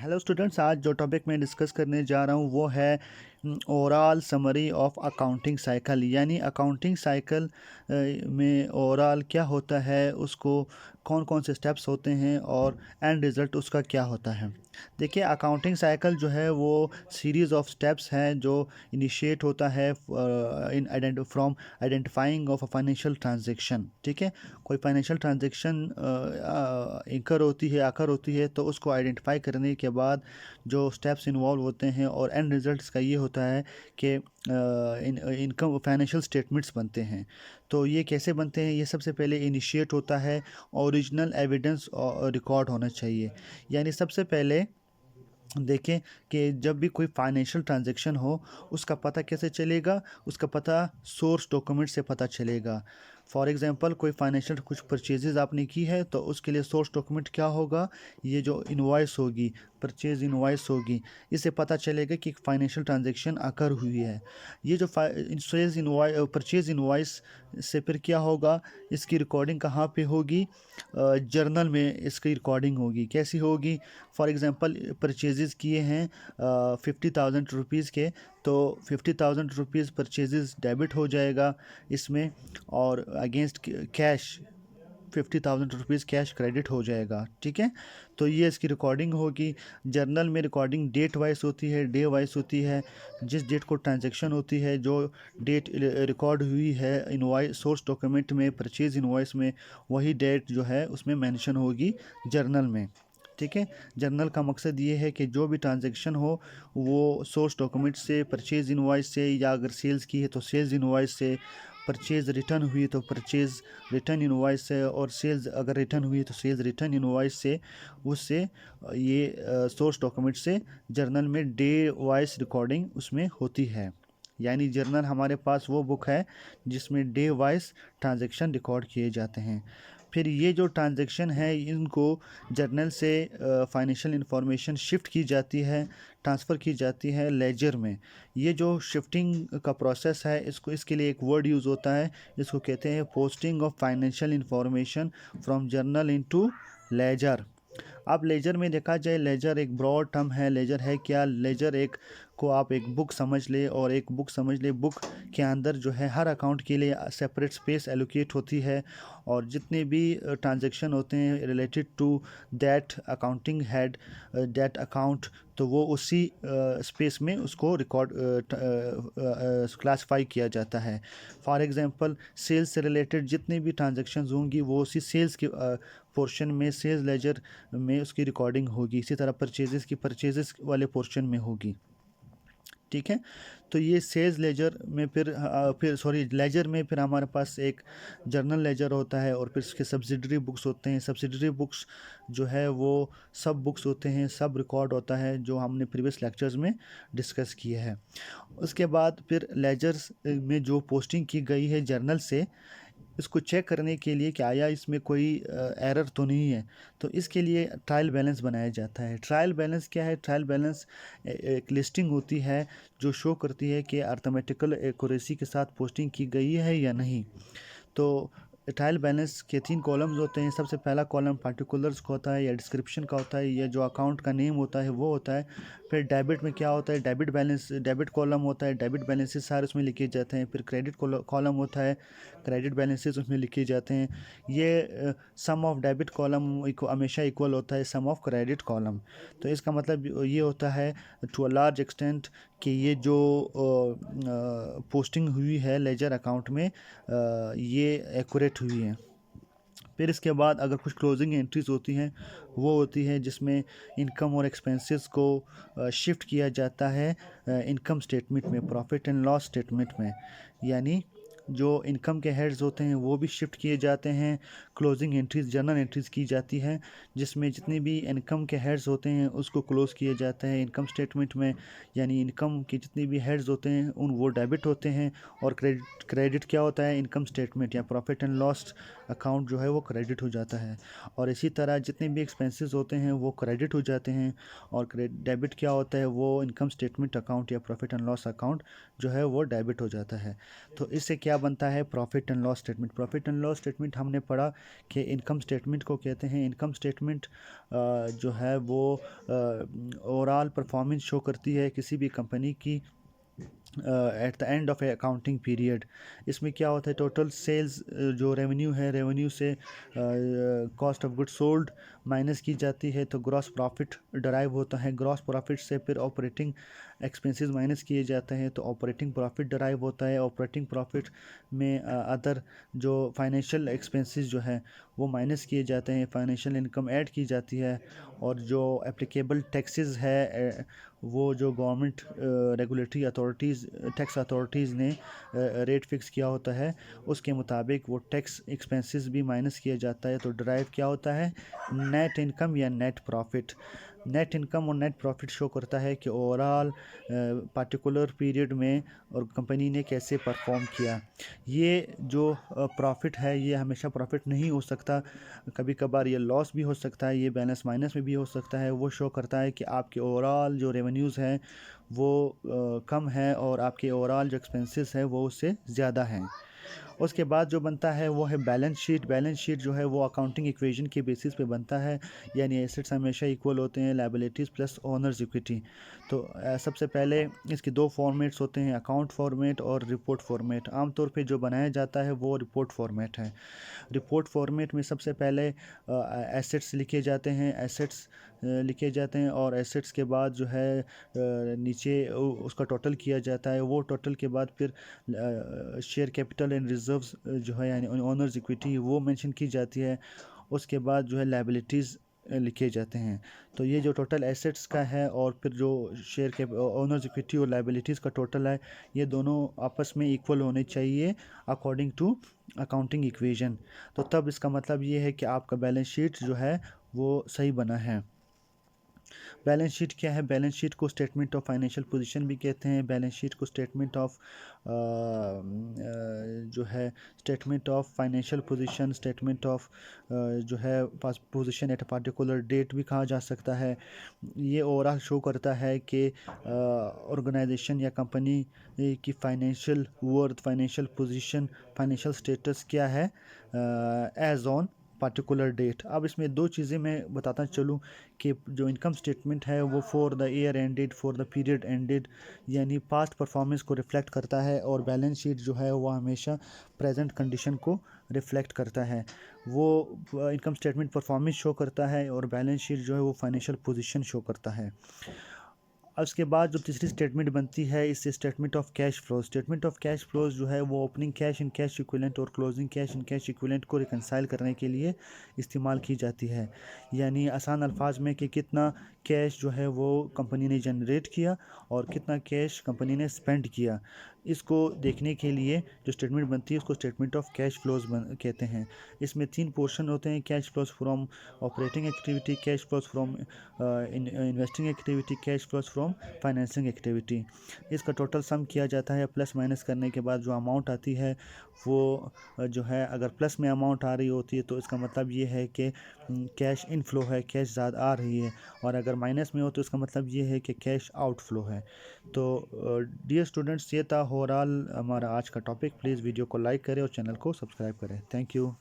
Hello students, आज जो topic मैं डिस्कस करने जा रहा हूँ वो है overall summary of accounting cycle. यानी अकाउंटिंग साइकिल में ओवरऑल क्या होता है, उसको कौन कौन से स्टेप्स होते हैं और एंड रिज़ल्ट उसका क्या होता है। देखिए, अकाउंटिंग साइकिल जो है वो सीरीज़ ऑफ स्टेप्स हैं जो इनिशिएट होता है in from identifying of a financial transaction. ठीक है, कोई फाइनेंशियल ट्रांजेक्शन आकर होती है तो उसको आइडेंटिफाई करने के बाद जो स्टेप्स इन्वॉल्व होते हैं और एंड रिजल्ट्स का ये होता है कि इनकम फाइनेंशियल स्टेटमेंट्स बनते हैं। तो ये कैसे बनते हैं, ये सबसे पहले इनिशिएट होता है ओरिजिनल एविडेंस रिकॉर्ड होना चाहिए। यानी सबसे पहले देखें कि जब भी कोई फाइनेंशियल ट्रांजैक्शन हो उसका पता कैसे चलेगा, उसका पता सोर्स डॉक्यूमेंट से पता चलेगा। फॉर एग्जांपल, कोई फाइनेंशियल कुछ परचेजेज आपने की है तो उसके लिए सोर्स डॉक्यूमेंट क्या होगा, ये जो इनवॉइस होगी, परचेज इनवॉइस होगी, इससे पता चलेगा कि फाइनेंशियल ट्रांजैक्शन अकर हुई है। ये जो सेल्स इनवॉइस परचेज इनवॉइस से फिर क्या होगा, इसकी रिकॉर्डिंग कहाँ पे होगी, जर्नल में इसकी रिकॉर्डिंग होगी। कैसी होगी, फॉर एग्जांपल परचेजेस किए हैं 50,000 रुपीज़ के, तो 50,000 रुपीज़ परचेजेस डेबिट हो जाएगा इसमें, और against cash 50,000 rupees cash credit हो जाएगा। ठीक है, तो ये इसकी रिकॉर्डिंग होगी। जर्नल में रिकॉर्डिंग डेट वाइज होती है, डे वाइज होती है। जिस डेट को ट्रांजैक्शन होती है, जो डेट रिकॉर्ड हुई है इनवॉइस सोर्स डॉक्यूमेंट में, परचेज इनवॉइस में, वही डेट जो है उसमें मेंशन होगी जर्नल में। ठीक है, जर्नल का मकसद ये है कि जो भी ट्रांजैक्शन हो वो सोर्स डॉक्यूमेंट से, परचेज इनवॉइस से, या अगर सेल्स की है तो सेल्स इनवॉइस से, परचेज रिटर्न हुई तो परचेज रिटर्न इनवॉइस से, और सेल्स अगर रिटर्न हुई तो सेल्स रिटर्न इनवॉइस से, उससे ये सोर्स डॉक्यूमेंट से जर्नल में डे वाइज रिकॉर्डिंग उसमें होती है। यानी जर्नल हमारे पास वो बुक है जिसमें डे वाइज ट्रांजैक्शन रिकॉर्ड किए जाते हैं। फिर ये जो ट्रांजैक्शन है इनको जर्नल से फाइनेंशियल इंफॉर्मेशन शिफ्ट की जाती है, ट्रांसफ़र की जाती है लेजर में। ये जो शिफ्टिंग का प्रोसेस है, इसको इसके लिए एक वर्ड यूज़ होता है, इसको कहते हैं posting of financial information from journal into ledger. अब लेजर में देखा जाए, लेजर एक ब्रॉड टर्म है। लेजर है क्या, लेजर एक को आप एक बुक समझ ले, और एक बुक समझ ले, बुक के अंदर जो है हर अकाउंट के लिए सेपरेट स्पेस एलोकेट होती है, और जितने भी ट्रांजैक्शन होते हैं related to that accounting head, that account, तो वो उसी स्पेस में उसको रिकॉर्ड क्लासिफाई किया जाता है। फॉर एग्जांपल, सेल्स से रिलेटेड जितनी भी ट्रांजैक्शंस होंगी वो उसी सेल्स के पोर्शन में, सेल्स लेजर में उसकी रिकॉर्डिंग होगी। इसी तरह परचेजेस की परचेजेस वाले पोर्शन में होगी। ठीक है, तो ये सेल्स लेजर में फिर सॉरी लेजर में फिर हमारे पास एक जर्नल लेजर होता है, और फिर इसके सब्सिडरी बुक्स होते हैं। सब्सिडरी बुक्स जो है वो सब बुक्स होते हैं, सब रिकॉर्ड होता है, जो हमने प्रीवियस लेक्चर्स में डिस्कस किए हैं। उसके बाद फिर लेजर्स में जो पोस्टिंग की गई है जर्नल से, इसको चेक करने के लिए कि आया इसमें कोई एरर तो नहीं है, तो इसके लिए ट्रायल बैलेंस बनाया जाता है। ट्रायल बैलेंस क्या है, ट्रायल बैलेंस एक लिस्टिंग होती है जो शो करती है कि अर्थमेटिकल एक्यूरेसी के साथ पोस्टिंग की गई है या नहीं। तो ट्रायल बैलेंस के 3 कॉलम्स होते हैं। सबसे पहला कॉलम पार्टिकुलर्स का होता है या डिस्क्रिप्शन का होता है, या जो अकाउंट का नेम होता है वो होता है। फिर डेबिट में क्या होता है, डेबिट बैलेंस, डेबिट कॉलम होता है, डेबिट बैलेंसेस सारे उसमें लिखे जाते हैं। फिर क्रेडिट कॉलम होता है, क्रेडिट बैलेंसेस उसमें लिखे जाते हैं। ये सम ऑफ डेबिट कॉलम हमेशा इक्वल होता है सम ऑफ क्रेडिट कॉलम। तो इसका मतलब ये होता है टू अ लार्ज एक्सटेंट कि ये जो पोस्टिंग हुई है लेजर अकाउंट में ये एक्यूरेट हुई है। फिर इसके बाद अगर कुछ क्लोजिंग एंट्रीज होती हैं, वो होती है जिसमें इनकम और एक्सपेंसेस को शिफ्ट किया जाता है इनकम स्टेटमेंट में, प्रॉफिट एंड लॉस स्टेटमेंट में। यानी जो इनकम के हेड्स होते हैं वो भी शिफ्ट किए जाते हैं। क्लोजिंग एंट्रीज, जर्नल एंट्रीज की जाती हैं जिसमें जितने भी इनकम के हेड्स होते हैं उसको क्लोज किए जाते हैं इनकम स्टेटमेंट में। यानी इनकम के जितने भी हेड्स होते हैं उन वो डेबिट होते हैं, और क्रेडिट क्या होता है, इनकम स्टेटमेंट या प्रॉफिट एंड लॉस अकाउंट जो है वो क्रेडिट हो जाता है। और इसी तरह जितने भी एक्सपेंसेस होते हैं वो क्रेडिट हो जाते हैं, और डेबिट क्या होता है, वो इनकम स्टेटमेंट अकाउंट या प्रॉफिट एंड लॉस अकाउंट जो है वो डेबिट हो जाता है। तो इससे क्या बनता है, profit and loss statement. Profit and loss statement हमने पढ़ा कि इनकम स्टेटमेंट को कहते हैं। इनकम स्टेटमेंट जो है वो ओवरऑल परफॉर्मेंस शो करती है किसी भी कंपनी की at the end of A accounting period. इसमें क्या होता है, टोटल सेल्स जो रेवेन्यू है, रेवेन्यू से cost of goods sold minus की जाती है तो ग्रॉस प्रॉफिट डराइव होता है। ग्रॉस प्रॉफिट से फिर ऑपरेटिंग एक्सपेंसेस माइनस किए जाते हैं तो ऑपरेटिंग प्रॉफिट डराइव होता है। ऑपरेटिंग प्रॉफिट में अदर जो फाइनेंशियल एक्सपेंसेस जो है वो माइनस किए जाते हैं, फाइनेंशियल इनकम ऐड की जाती है, और जो एप्लीकेबल टैक्सेस है वो जो government regulatory authorities, tax authorities ने रेट फिक्स किया होता है, उसके मुताबिक वो टैक्स एक्सपेंसेस भी माइनस किया जाता है। तो ड्राइव क्या होता है, नेट इनकम या नेट प्रॉफिट। नेट इनकम और नेट प्रॉफिट शो करता है कि ओवरऑल पार्टिकुलर पीरियड में और कंपनी ने कैसे परफॉर्म किया। ये जो प्रॉफिट है ये हमेशा प्रॉफिट नहीं हो सकता, कभी कभार ये लॉस भी हो सकता है, ये बैलेंस माइनस में भी हो सकता है। वो शो करता है कि आपके ओवरऑल जो रेवेन्यूज़ हैं वो कम है और आपके ओवरऑल जो एक्सपेंसेस है वो उससे ज़्यादा हैं। उसके बाद जो बनता है वो है बैलेंस शीट। बैलेंस शीट जो है वो अकाउंटिंग इक्वेशन के बेसिस पे बनता है, यानी एसेट्स हमेशा इक्वल होते हैं लायबिलिटीज़ प्लस ओनर्स इक्विटी। तो सबसे पहले इसके दो फॉर्मेट्स होते हैं, अकाउंट फॉर्मेट और रिपोर्ट फॉर्मेट। आमतौर पे जो बनाया जाता है वो रिपोर्ट फॉर्मेट है। रिपोर्ट फॉर्मेट में सबसे पहले एसेट्स लिखे जाते हैं, एसेट्स लिखे जाते हैं और एसेट्स के बाद जो है नीचे उसका टोटल किया जाता है। वो टोटल के बाद फिर शेयर कैपिटल एंड रिजर्व्स जो है यानी ओनर्स इक्विटी वो मेंशन की जाती है। उसके बाद जो है लायबिलिटीज़ लिखे जाते हैं। तो ये जो टोटल एसेट्स का है और फिर जो शेयर के ओनर्स इक्विटी और लायबिलिटीज़ का टोटल है, ये दोनों आपस में इक्वल होने चाहिए अकॉर्डिंग टू अकाउंटिंग इक्वेशन। तो तब इसका मतलब ये है कि आपका बैलेंस शीट जो है वो सही बना है। बैलेंस शीट क्या है, बैलेंस शीट को स्टेटमेंट ऑफ फाइनेंशियल पोजीशन भी कहते हैं। बैलेंस शीट को स्टेटमेंट ऑफ जो है statement of financial position, statement of जो है position at a particular date भी कहा जा सकता है। ये ओवरऑल शो करता है कि ऑर्गेनाइजेशन या कंपनी की financial worth, financial position, financial status क्या है एज ऑन पार्टिकुलर डेट। अब इसमें दो चीज़ें मैं बताता चलूँ कि जो इनकम स्टेटमेंट है वो for the year ended, for the period ended, यानी पास्ट परफॉर्मेंस को रिफ्लेक्ट करता है, और बैलेंस शीट जो है वो हमेशा प्रेजेंट कंडीशन को रिफ्लेक्ट करता है। वो इनकम स्टेटमेंट परफॉर्मेंस शो करता है और बैलेंस शीट जो है वो फाइनेंशियल पोजीशन शो करता है। उसके बाद जो तीसरी स्टेटमेंट बनती है इससे statement of cash flow. Statement of cash flows जो है वो opening cash in cash equivalent और closing cash in cash equivalent को रिकंसाइल करने के लिए इस्तेमाल की जाती है। यानी आसान अल्फाज में कि कितना कैश जो है वो कंपनी ने जनरेट किया और कितना कैश कंपनी ने स्पेंड किया, इसको देखने के लिए जो स्टेटमेंट बनती है उसको स्टेटमेंट ऑफ कैश फ्लोज कहते हैं। इसमें तीन पोर्शन होते हैं, cash flows from operating activity, cash flows from investing activity, cash flows from financing activity. इसका टोटल सम किया जाता है, प्लस माइनस करने के बाद जो अमाउंट आती है वो जो है अगर प्लस में अमाउंट आ रही होती है तो इसका मतलब ये है कि कैश इनफ्लो है, कैश ज़्यादा आ रही है, और अगर माइनस में हो तो इसका मतलब ये है कि कैश आउटफ्लो है। तो डियर स्टूडेंट्स, ये था ओवरऑल हमारा आज का टॉपिक। प्लीज़ वीडियो को लाइक करें और चैनल को सब्सक्राइब करें। Thank you.